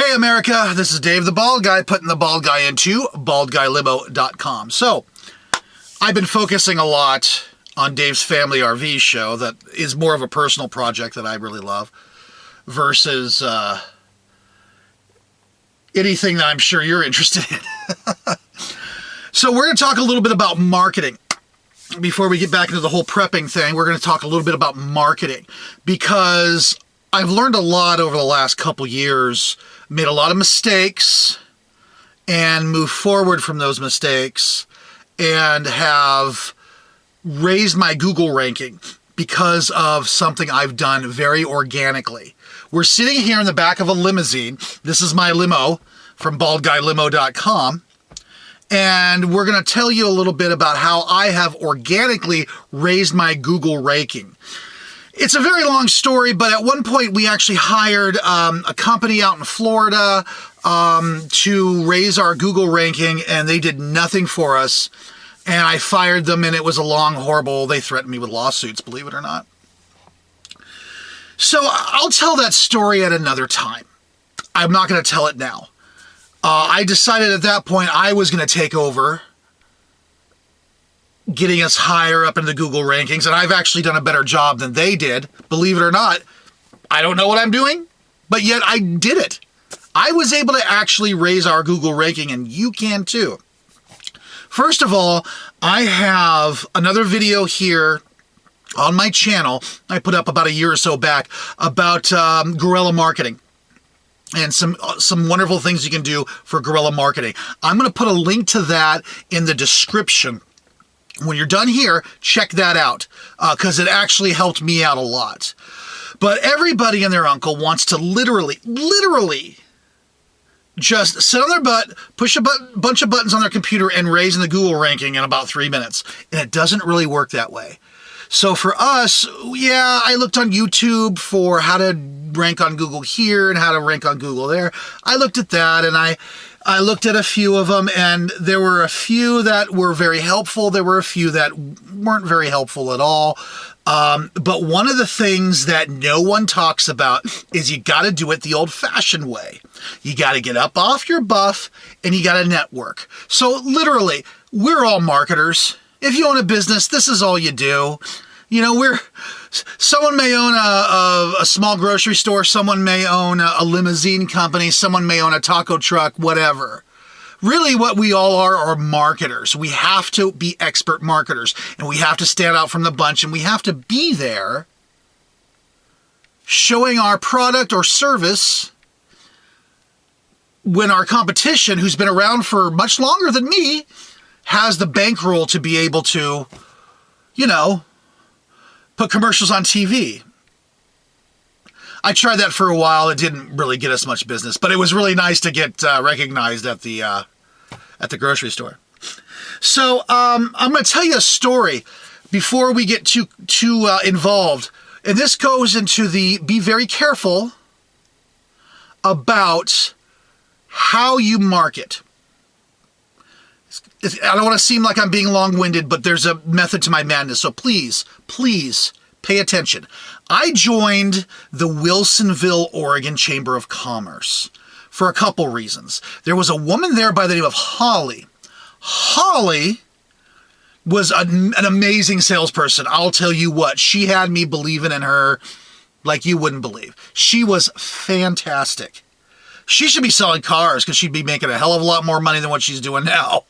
Hey America, this is Dave the Bald Guy putting the bald guy into baldguylimo.com. So, I've been focusing a lot on Dave's Family RV show that is more of a personal project that I really love versus anything that I'm sure you're interested in. So we're going to talk a little bit about marketing. Before we get back into the whole prepping thing, we're going to talk a little bit about marketing because I've learned a lot over the last couple years, made a lot of mistakes, and moved forward from those mistakes, and have raised my Google ranking because of something I've done very organically. We're sitting here in the back of a limousine. This is my limo from baldguylimo.com. And we're going to tell you a little bit about how I have organically raised my Google ranking. It's a very long story, but at one point we actually hired a company out in Florida to raise our Google ranking, and they did nothing for us. And I fired them, and it was a long, horrible, they threatened me with lawsuits, believe it or not. So I'll tell that story at another time. I'm not going to tell it now. I decided at that point I was going to take over getting us higher up in the Google rankings, and I've actually done a better job than they did. Believe it or not, I don't know what I'm doing, but yet I did it. I was able to actually raise our Google ranking, and you can too. First of all, I have another video here on my channel I put up about a year or so back about guerrilla marketing and some wonderful things you can do for guerrilla marketing. I'm going to put a link to that in the description. When you're done here, check that out because it actually helped me out a lot. But everybody and their uncle wants to literally just sit on their butt, push a bunch of buttons on their computer and raise in the Google ranking in about 3 minutes. And it doesn't really work that way. So for us, yeah, I looked on YouTube for how to rank on Google here and how to rank on Google there. I looked at that and I looked at a few of them, and there were a few that were very helpful. There were a few that weren't very helpful at all. But one of the things that no one talks about is you got to do it the old-fashioned way. You got to get up off your buff, and you got to network. So literally, we're all marketers. If you own a business, this is all you do. You know, someone may own a small grocery store, someone may own a limousine company, someone may own a taco truck, whatever. Really what we all are marketers. We have to be expert marketers, and we have to stand out from the bunch, and we have to be there showing our product or service when our competition, who's been around for much longer than me, has the bankroll to be able to, you know, put commercials on TV. I tried that for a while. It didn't really get us much business, but it was really nice to get recognized at the grocery store. So I'm going to tell you a story before we get too involved, and this goes into be very careful about how you market. I don't want to seem like I'm being long-winded, but there's a method to my madness. So please pay attention. I joined the Wilsonville, Oregon Chamber of Commerce for a couple reasons. There was a woman there by the name of Holly. Holly was an amazing salesperson. I'll tell you what, she had me believing in her like you wouldn't believe. She was fantastic. She should be selling cars because she'd be making a hell of a lot more money than what she's doing now.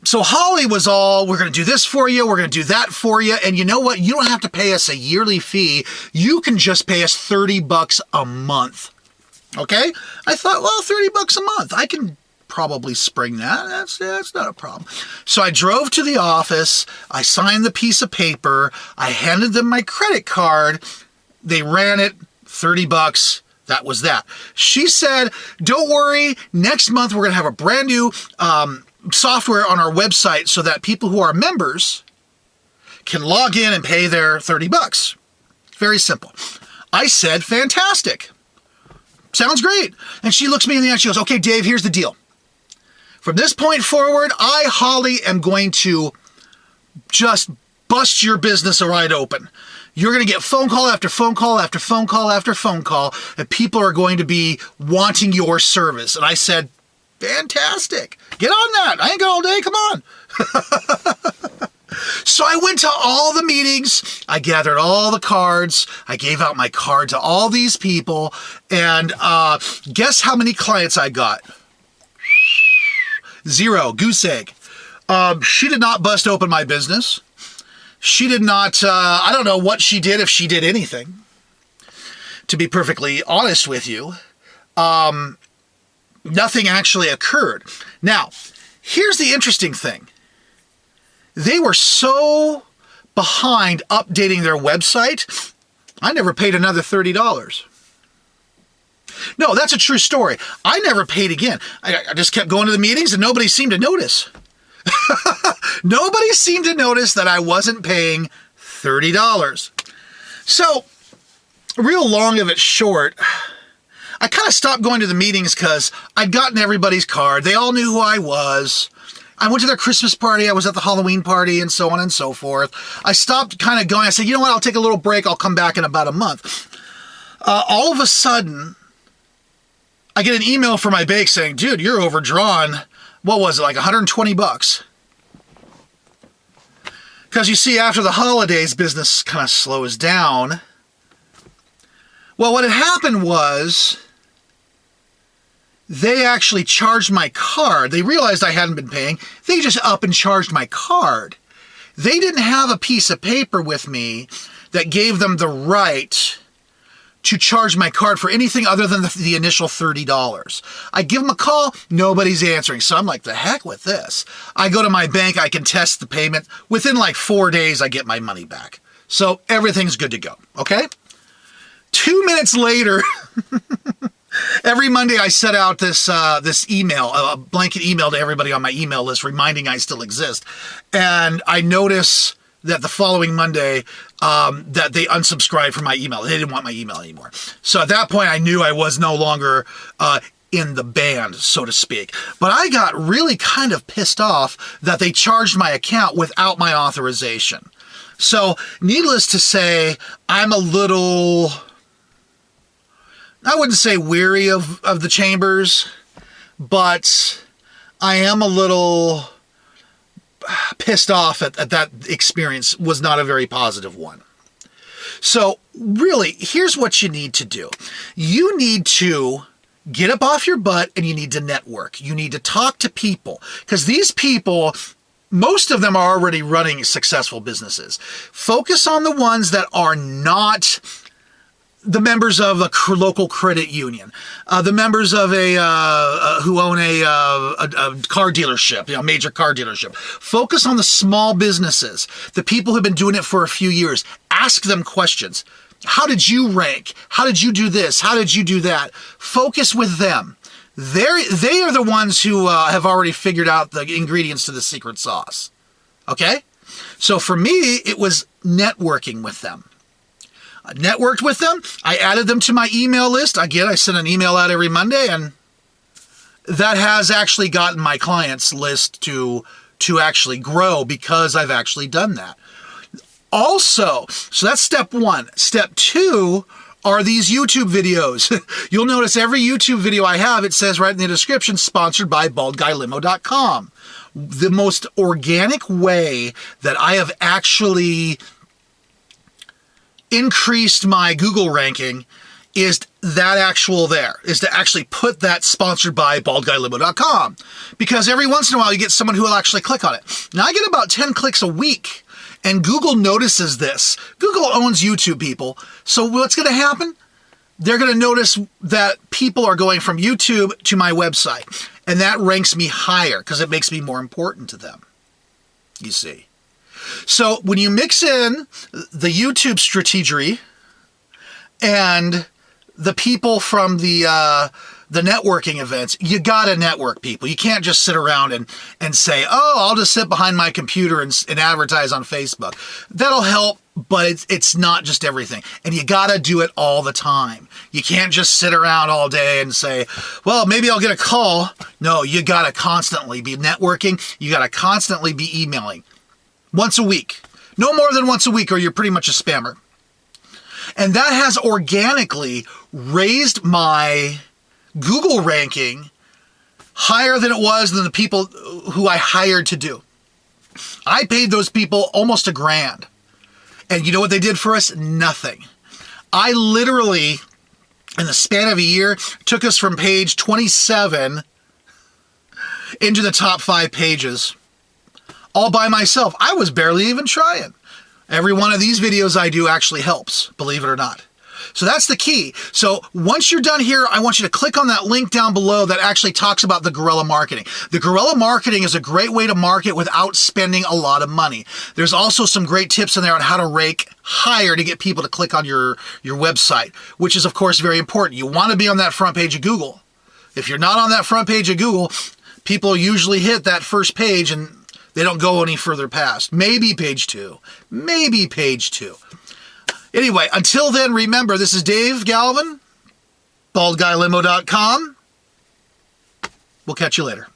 So Holly was all, we're going to do this for you, we're going to do that for you, and you know what? You don't have to pay us a yearly fee. You can just pay us $30 a month. Okay? I thought, well, $30 a month. I can probably spring that. That's not a problem. So I drove to the office, I signed the piece of paper, I handed them my credit card, they ran it, $30. That was that. She said, don't worry, next month we're going to have a brand new software on our website so that people who are members can log in and pay their $30. Very simple. I said, fantastic. Sounds great. And she looks me in the eye and she goes, okay, Dave, here's the deal. From this point forward, I, Holly, am going to just bust your business wide open. You're going to get phone call after phone call after phone call after phone call, and people are going to be wanting your service. And I said, fantastic. Get on that. I ain't got all day. Come on. So I went to all the meetings. I gathered all the cards. I gave out my card to all these people. And guess how many clients I got? 0. Goose egg. She did not bust open my business. She did not, I don't know what she did, if she did anything. To be perfectly honest with you, nothing actually occurred. Now, here's the interesting thing. They were so behind updating their website, I never paid another $30. No, that's a true story. I never paid again. I just kept going to the meetings and nobody seemed to notice. Nobody seemed to notice that I wasn't paying $30. So, real long of it short, I kind of stopped going to the meetings because I'd gotten everybody's card. They all knew who I was. I went to their Christmas party. I was at the Halloween party and so on and so forth. I stopped kind of going. I said, you know what? I'll take a little break. I'll come back in about a month. All of a sudden, I get an email from my bank saying, dude, you're overdrawn. What was it, like $120? Because you see, after the holidays, business kind of slows down. Well, what had happened was they actually charged my card. They realized I hadn't been paying. They just up and charged my card. They didn't have a piece of paper with me that gave them the right to charge my card for anything other than the initial $30. I give them a call, nobody's answering. So I'm like, the heck with this. I go to my bank, I can test the payment. Within like 4 days, I get my money back. So everything's good to go, okay? 2 minutes later, every Monday I set out this email, a blanket email to everybody on my email list reminding I still exist. And I notice that the following Monday, that they unsubscribed from my email. They didn't want my email anymore. So at that point, I knew I was no longer in the band, so to speak. But I got really kind of pissed off that they charged my account without my authorization. So needless to say, I'm a little, I wouldn't say weary of the chambers, but I am a little pissed off at that experience. Was not a very positive one. So really, here's what you need to do. You need to get up off your butt and you need to network. You need to talk to people because these people, most of them are already running successful businesses. Focus on the ones that are not the members of a local credit union, the members of who own a car dealership, a major car dealership. Focus on the small businesses, the people who've been doing it for a few years. Ask them questions. How did you rank? How did you do this? How did you do that? Focus with them. They are the ones who have already figured out the ingredients to the secret sauce. Okay? So for me, it was networking with them. I networked with them. I added them to my email list. Again, I send an email out every Monday, and that has actually gotten my clients list to actually grow because I've actually done that. Also, so that's step one. Step two are these YouTube videos. You'll notice every YouTube video I have, it says right in the description, sponsored by baldguylimo.com. The most organic way that I have actually increased my Google ranking is that actual there, is to actually put that sponsored by baldguylimo.com. Because every once in a while you get someone who will actually click on it. Now I get about 10 clicks a week. And Google notices this. Google owns YouTube, people. So what's going to happen? They're going to notice that people are going from YouTube to my website. And that ranks me higher because it makes me more important to them. You see. So when you mix in the YouTube strategy and the people from the networking events, you gotta network, people. You can't just sit around and say, oh, I'll just sit behind my computer and advertise on Facebook. That'll help, but it's not just everything. And you gotta do it all the time. You can't just sit around all day and say, well, maybe I'll get a call. No, you gotta constantly be networking. You gotta constantly be emailing. Once a week. No more than once a week or you're pretty much a spammer. And that has organically raised my Google ranking higher than it was than the people who I hired to do. I paid those people almost $1,000. And you know what they did for us? Nothing. I literally, in the span of a year, took us from page 27 into the top 5 pages all by myself. I was barely even trying. Every one of these videos I do actually helps, believe it or not. So that's the key. So once you're done here, I want you to click on that link down below that actually talks about the guerrilla marketing. The guerrilla marketing is a great way to market without spending a lot of money. There's also some great tips in there on how to rank higher to get people to click on your website, which is of course very important. You want to be on that front page of Google. If you're not on that front page of Google, people usually hit that first page and they don't go any further past. Maybe page 2. Maybe page 2. Anyway, until then, remember, this is Dave Galvin, baldguylimo.com. We'll catch you later.